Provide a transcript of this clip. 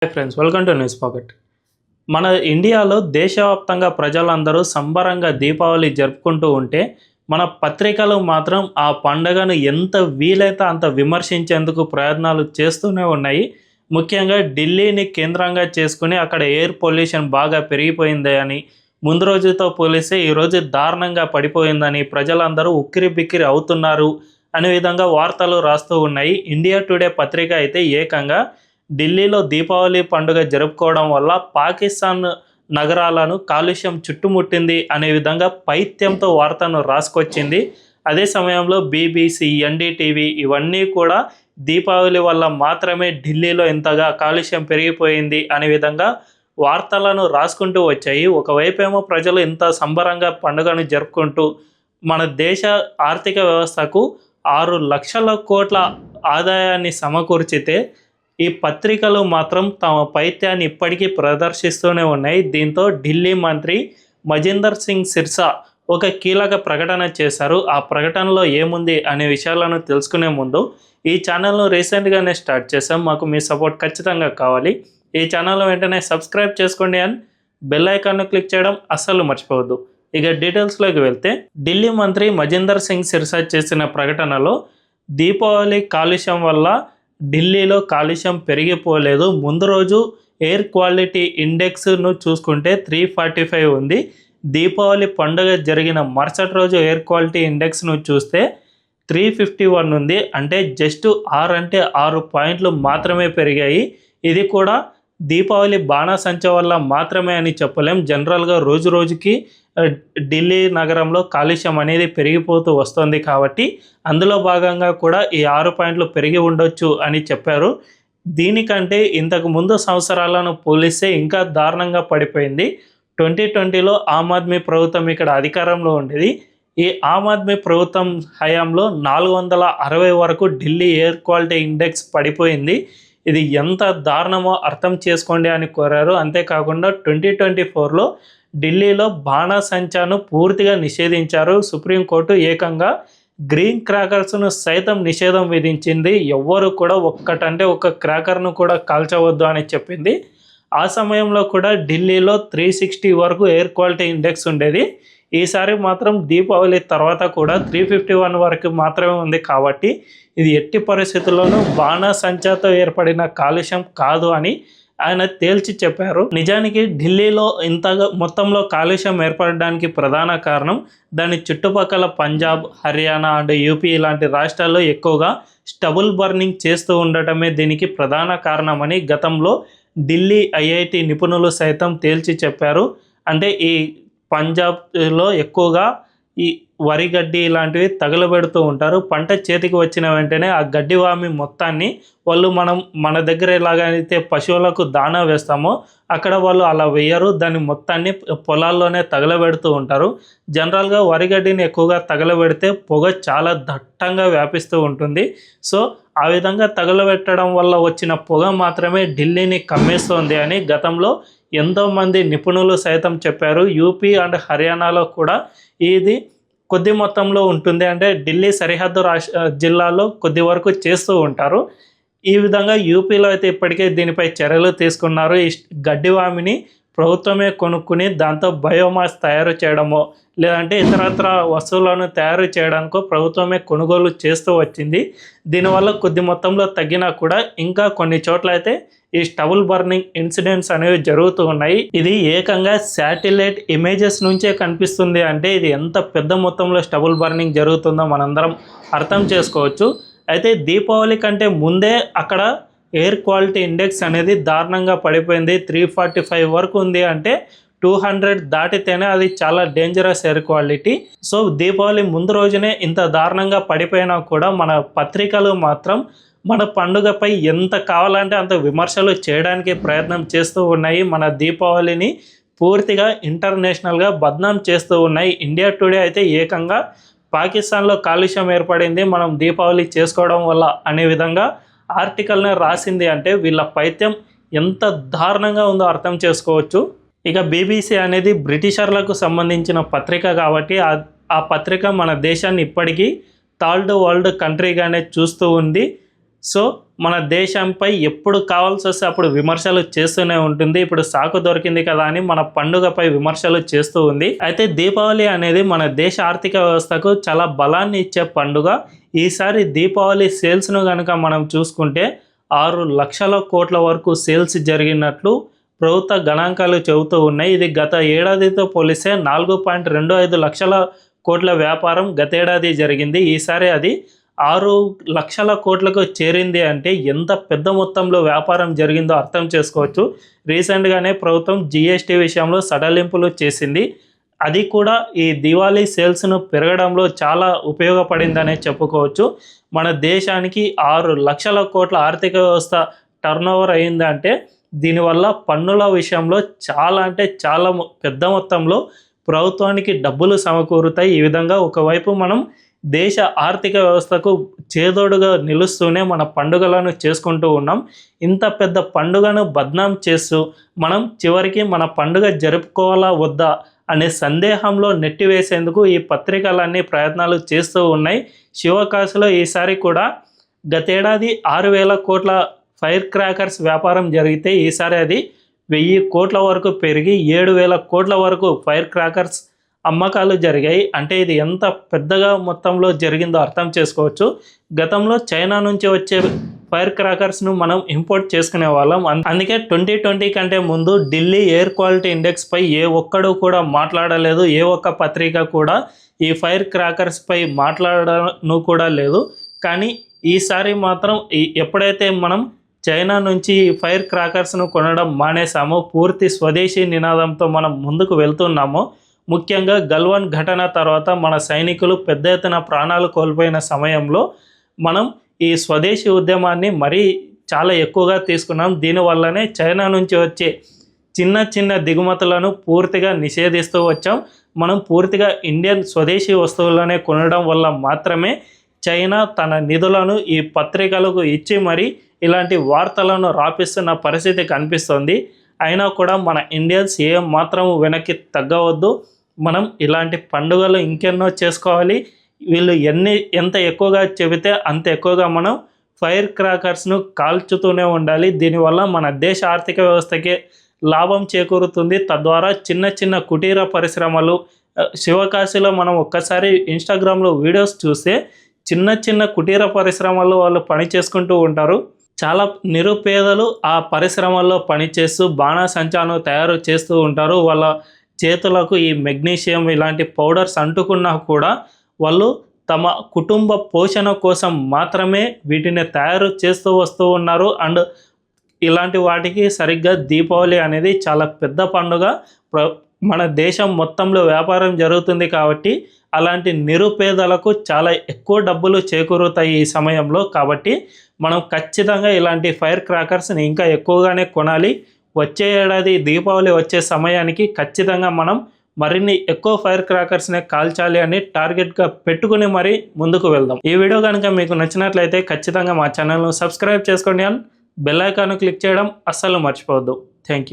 Hi friends, welcome to news pocket. మన ఇండియాలో దేశవ్యాప్తంగా ప్రజలందరూ సంబరంగా దీపావళి జరుపుకుంటూ ఉంటే మన పత్రికలు మాత్రం ఆ పండుగను ఎంత వీలైతే అంత విమర్శించేందుకు ప్రయత్నాలు చేస్తూనే ఉన్నాయి. ముఖ్యంగా ఢిల్లీని కేంద్రంగా చేసుకుని అక్కడ ఎయిర్ పొల్యూషన్ బాగా పెరిగిపోయింది అని, ముందు రోజుతో పోలిస్తే ఈరోజు దారుణంగా పడిపోయిందని, ప్రజలందరూ ఉక్కిరి బిక్కిరి అవుతున్నారు అనే విధంగా వార్తలు రాస్తూ ఉన్నాయి. ఇండియా టుడే పత్రిక అయితే ఏకంగా ఢిల్లీలో దీపావళి పండుగ జరుపుకోవడం వల్ల పాకిస్తాన్ నగరాలను కాలుష్యం చుట్టుముట్టింది అనే విధంగా పైత్యంతో వార్తను రాసుకొచ్చింది. అదే సమయంలో బీబీసీ, ఎన్డీటీవీ ఇవన్నీ కూడా దీపావళి వల్ల మాత్రమే ఢిల్లీలో ఇంతగా కాలుష్యం పెరిగిపోయింది అనే విధంగా వార్తలను రాసుకుంటూ వచ్చాయి. ఒకవైపేమో ప్రజలు ఇంత సంబరంగా పండుగను జరుపుకుంటూ మన దేశ ఆర్థిక వ్యవస్థకు 6 లక్షల కోట్ల ఆదాయాన్ని సమకూర్చితే ఈ పత్రికలు మాత్రం తమ పైత్యాన్ని ఇప్పటికీ ప్రదర్శిస్తూనే ఉన్నాయి. దీంతో ఢిల్లీ మంత్రి మజిందర్ సింగ్ సిర్సా ఒక కీలక ప్రకటన చేశారు. ఆ ప్రకటనలో ఏముంది అనే విషయాలను తెలుసుకునే ముందు ఈ ఛానల్ను రీసెంట్గానే స్టార్ట్ చేసాం. మాకు మీ సపోర్ట్ ఖచ్చితంగా కావాలి. ఈ ఛానల్ వెంటనే సబ్స్క్రైబ్ చేసుకోండి అండ్ బెల్ ఐకాన్ను క్లిక్ చేయడం అస్సలు మర్చిపోవద్దు. ఇక డీటెయిల్స్లోకి వెళ్తే, ఢిల్లీ మంత్రి మజిందర్ సింగ్ సిర్సా చేసిన ప్రకటనలో దీపావళి కాలుష్యం వల్ల ఢిల్లీలో కాలుష్యం పెరిగిపోలేదు. ముందు రోజు ఎయిర్ క్వాలిటీ ఇండెక్స్ను చూసుకుంటే 345 ఉంది. దీపావళి పండుగ జరిగిన మరుసటి రోజు ఎయిర్ క్వాలిటీ ఇండెక్స్ను చూస్తే 351 ఉంది. అంటే జస్ట్ 6 పాయింట్లు మాత్రమే పెరిగాయి. ఇది కూడా దీపావళి బాణాసంచా వల్ల మాత్రమే అని చెప్పలేం. జనరల్గా రోజు రోజుకి ఢిల్లీ నగరంలో కాలుష్యం అనేది పెరిగిపోతూ వస్తుంది కాబట్టి అందులో భాగంగా కూడా ఈ 6 పాయింట్లు పెరిగి ఉండొచ్చు అని చెప్పారు. దీనికంటే ఇంతకు ముందు సంవత్సరాలను పోలిస్తే ఇంకా దారుణంగా పడిపోయింది. 2020లో ఆమ్ ఆద్మీ ప్రభుత్వం ఇక్కడ అధికారంలో ఉండేది. ఈ ఆమ్ ఆద్మీ ప్రభుత్వం హయాంలో 460 వరకు ఢిల్లీ ఎయిర్ క్వాలిటీ ఇండెక్స్ పడిపోయింది. ఇది ఎంత దారుణమో అర్థం చేసుకోండి అని కోరారు. అంతేకాకుండా 2024లో ఢిల్లీలో బాణాసంచాను పూర్తిగా నిషేధించారు. సుప్రీంకోర్టు ఏకంగా గ్రీన్ క్రాకర్స్ను సైతం నిషేధం విధించింది. ఎవ్వరు కూడా ఒక క్రాకర్ను కూడా కాల్చవద్దు అని చెప్పింది. ఆ సమయంలో కూడా ఢిల్లీలో 360 వరకు ఎయిర్ క్వాలిటీ ఇండెక్స్ ఉండేది. ఈసారి మాత్రం దీపావళి తర్వాత కూడా 351 వరకు మాత్రమే ఉంది. కాబట్టి ఇది ఎట్టి పరిస్థితుల్లోనూ బాణాసంచాతో ఏర్పడిన కాలుష్యం కాదు అని ఆయన తేల్చి చెప్పారు. నిజానికి ఢిల్లీలో ఇంతగా మొత్తంలో కాలుష్యం ఏర్పడడానికి ప్రధాన కారణం దాని చుట్టుపక్కల పంజాబ్, హర్యానా అండ్ యూపీ ఇలాంటి రాష్ట్రాల్లో ఎక్కువగా స్టబుల్ బర్నింగ్ చేస్తూ ఉండటమే దీనికి ప్రధాన కారణమని గతంలో ఢిల్లీ ఐఐటి నిపుణులు సైతం తేల్చి చెప్పారు. అంటే ఈ పంజాబ్లో ఎక్కువగా ఈ వరి గడ్డి ఇలాంటివి తగలబెడుతూ ఉంటారు. పంట చేతికి వచ్చిన వెంటనే ఆ గడ్డి వామి మొత్తాన్ని వాళ్ళు మన దగ్గర ఎలాగైతే పశువులకు దానా వేస్తామో అక్కడ వాళ్ళు అలా వేయరు. దాన్ని మొత్తాన్ని పొలాల్లోనే తగలబెడుతూ ఉంటారు. జనరల్గా వరిగడ్డిని ఎక్కువగా తగలబెడితే పొగ చాలా దట్టంగా వ్యాపిస్తూ ఉంటుంది. సో ఆ విధంగా తగలబెట్టడం వల్ల వచ్చిన పొగ మాత్రమే ఢిల్లీని కమ్మేస్తోంది అని గతంలో ఎంతోమంది నిపుణులు సైతం చెప్పారు. యూపీ అండ్ హర్యానాలో కూడా ఇది కొద్ది మొత్తంలో ఉంటుంది. అంటే ఢిల్లీ సరిహద్దు జిల్లాలో కొద్ది వరకు చేస్తూ ఉంటారు. ఈ విధంగా యూపీలో అయితే ఇప్పటికే దీనిపై చర్యలు తీసుకున్నారు. ఈ గడ్డివామిని ప్రభుత్వమే కొనుక్కుని దాంతో బయోమాస్ తయారు చేయడమో లేదంటే ఇతరత్ర వస్తువులను తయారు చేయడానికో ప్రభుత్వమే కొనుగోలు చేస్తూ వచ్చింది. దీనివల్ల కొద్ది మొత్తంలో తగ్గినా కూడా ఇంకా కొన్ని చోట్ల అయితే ఈ స్టబుల్ బర్నింగ్ ఇన్సిడెంట్స్ అనేవి జరుగుతూ ఉన్నాయి. ఇది ఏకంగా శాటిలైట్ ఇమేజెస్ నుంచే కనిపిస్తుంది. అంటే ఇది ఎంత పెద్ద మొత్తంలో స్టబుల్ బర్నింగ్ జరుగుతుందో మనందరం అర్థం చేసుకోవచ్చు. అయితే దీపావళి కంటే ముందే అక్కడ ఎయిర్ క్వాలిటీ ఇండెక్స్ అనేది దారుణంగా పడిపోయింది. 345 వరకు ఉంది. అంటే 200 దాటితేనే అది చాలా dangerous air quality. So Deepavali ముందు రోజునే ఇంత దారుణంగా పడిపోయినా కూడా మన పత్రికలు మాత్రం మన పండుగపై ఎంత కావాలంటే అంత విమర్శలు చేయడానికి ప్రయత్నం చేస్తూ ఉన్నాయి. మన దీపావళిని పూర్తిగా ఇంటర్నేషనల్గా బద్నాం చేస్తూ ఉన్నాయి. ఇండియా టుడే అయితే ఏకంగా పాకిస్తాన్లో కాలుష్యం ఏర్పడింది మనం దీపావళి చేసుకోవడం వల్ల అనే విధంగా ఆర్టికల్ని రాసింది. అంటే వీళ్ళ పైత్యం ఎంత దారుణంగా ఉందో అర్థం చేసుకోవచ్చు. ఇక బీబీసీ అనేది బ్రిటిషర్లకు సంబంధించిన పత్రిక కాబట్టి ఆ పత్రిక మన దేశాన్ని ఇప్పటికీ థర్డ్ వరల్డ్ కంట్రీగానే చూస్తూ ఉంది. సో మన దేశంపై ఎప్పుడు కావాల్సి వస్తే అప్పుడు విమర్శలు చేస్తూనే ఉంటుంది. ఇప్పుడు సాకు దొరికింది కదా అని మన పండుగపై విమర్శలు చేస్తూ ఉంది. అయితే దీపావళి అనేది మన దేశ ఆర్థిక వ్యవస్థకు చాలా బలాన్ని ఇచ్చే పండుగ. ఈసారి దీపావళి సేల్స్ను కనుక మనం చూసుకుంటే 6 లక్షల కోట్ల వరకు సేల్స్ జరిగినట్లు ప్రభుత్వ గణాంకాలు చెబుతూ ఉన్నాయి. ఇది గత ఏడాదితో పోలిస్తే 4.25 లక్షల కోట్ల వ్యాపారం గతేడాది జరిగింది. ఈసారి అది 6 లక్షల కోట్లకు చేరింది అంటే ఎంత పెద్ద మొత్తంలో వ్యాపారం జరిగిందో అర్థం చేసుకోవచ్చు. రీసెంట్గానే ప్రభుత్వం జిఎస్టీ విషయంలో సడలింపులు చేసింది. అది కూడా ఈ దివాళీ సేల్స్ను పెరగడంలో చాలా ఉపయోగపడిందనే చెప్పుకోవచ్చు. మన దేశానికి 6 లక్షల కోట్ల ఆర్థిక వ్యవస్థ టర్నోవర్ అయిందంటే దీనివల్ల పన్నుల విషయంలో చాలా అంటే చాలా పెద్ద మొత్తంలో ప్రభుత్వానికి డబ్బులు సమకూరుతాయి. ఈ విధంగా ఒకవైపు మనం దేశ ఆర్థిక వ్యవస్థకు చేదోడుగా నిలుస్తూనే మన పండుగలను చేసుకుంటూ ఉన్నాం. ఇంత పెద్ద పండుగను బద్నాం చేస్తూ మనం చివరికి మన పండుగ జరుపుకోవాలా వద్దా అనే సందేహంలో నెట్టివేసేందుకు ఈ పత్రికలన్నీ ప్రయత్నాలు చేస్తూ ఉన్నాయి. శివకాశిలో ఈసారి కూడా గతేడాది 6,000 కోట్ల ఫైర్ క్రాకర్స్ వ్యాపారం జరిగితే ఈసారి అది 1000 కోట్ల వరకు పెరిగి 7,000 కోట్ల వరకు ఫైర్ క్రాకర్స్ అమ్మకాలు జరిగాయి. అంటే ఇది ఎంత పెద్దగా మొత్తంలో జరిగిందో అర్థం చేసుకోవచ్చు. గతంలో చైనా నుంచి వచ్చే ఫైర్ క్రాకర్స్ను మనం ఇంపోర్ట్ చేసుకునే వాళ్ళం. అందుకే 2020 కంటే ముందు ఢిల్లీ ఎయిర్ క్వాలిటీ ఇండెక్స్పై ఏ ఒక్కడు కూడా మాట్లాడలేదు. ఏ ఒక్క పత్రిక కూడా ఈ ఫైర్ క్రాకర్స్పై మాట్లాడను కూడా లేదు. కానీ ఈసారి మాత్రం ఎప్పుడైతే మనం చైనా నుంచి ఫైర్ క్రాకర్స్ను కొనడం మానేసామో, పూర్తి స్వదేశీ నినాదంతో మనం ముందుకు వెళ్తున్నామో, ముఖ్యంగా గల్వాన్ ఘటన తర్వాత మన సైనికులు పెద్ద ఎత్తున ప్రాణాలు కోల్పోయిన సమయంలో మనం ఈ స్వదేశీ ఉద్యమాన్ని మరీ చాలా ఎక్కువగా తీసుకున్నాం. దీనివల్లనే చైనా నుంచి వచ్చే చిన్న చిన్న దిగుమతులను పూర్తిగా నిషేధిస్తూ వచ్చాం. మనం పూర్తిగా ఇండియన్ స్వదేశీ వస్తువులనే కొనడం వల్ల మాత్రమే చైనా తన నిధులను ఈ పత్రికలకు ఇచ్చి మరి ఇలాంటి వార్తలను రాపిస్తున్న పరిస్థితి కనిపిస్తుంది. అయినా కూడా మన ఇండియన్స్ ఏం మాత్రం వెనక్కి తగ్గవద్దు. మనం ఇలాంటి పండుగలు ఇంకెన్నో చేసుకోవాలి. వీళ్ళు ఎంత ఎక్కువగా చెబితే అంత ఎక్కువగా మనం ఫైర్ క్రాకర్స్ను కాల్చుతూనే ఉండాలి. దీనివల్ల మన దేశ ఆర్థిక వ్యవస్థకే లాభం చేకూరుతుంది. తద్వారా చిన్న చిన్న కుటీర పరిశ్రమలు, శివకాశిలో మనం ఒక్కసారి ఇన్స్టాగ్రామ్లో వీడియోస్ చూస్తే చిన్న చిన్న కుటీర పరిశ్రమల్లో వాళ్ళు పని చేసుకుంటూ ఉంటారు. చాలా నిరుపేదలు ఆ పరిశ్రమల్లో పనిచేస్తూ బాణాసంచాను తయారు చేస్తూ ఉంటారు. వాళ్ళ చేతులకు ఈ మెగ్నీషియం ఇలాంటి పౌడర్స్ అంటుకున్నా కూడా వాళ్ళు తమ కుటుంబ పోషణ కోసం మాత్రమే వీటిని తయారు చేస్తూ వస్తూ ఉన్నారు. అండ్ ఇలాంటి వాటికి సరిగ్గా దీపావళి అనేది చాలా పెద్ద పండుగ. మన దేశం మొత్తంలో వ్యాపారం జరుగుతుంది కాబట్టి అలాంటి నిరుపేదలకు చాలా ఎక్కువ డబ్బులు చేకూరుతాయి ఈ సమయంలో. కాబట్టి మనం ఖచ్చితంగా ఇలాంటి ఫైర్ క్రాకర్స్ని ఇంకా ఎక్కువగానే కొనాలి. వచ్చే ఏడాది దీపావళి వచ్చే సమయానికి ఖచ్చితంగా మనం మరిన్ని ఎక్కువ ఫైర్ క్రాకర్స్నే కాల్చాలి అని టార్గెట్గా పెట్టుకుని మరీ ముందుకు వెళ్దాం. ఈ వీడియో కనుక మీకు నచ్చినట్లయితే ఖచ్చితంగా మా ఛానల్ను సబ్స్క్రైబ్ చేసుకోండి అండ్ బెల్ ఐకాన్ క్లిక్ చేయడం అస్సలు మర్చిపోవద్దు. Thank you.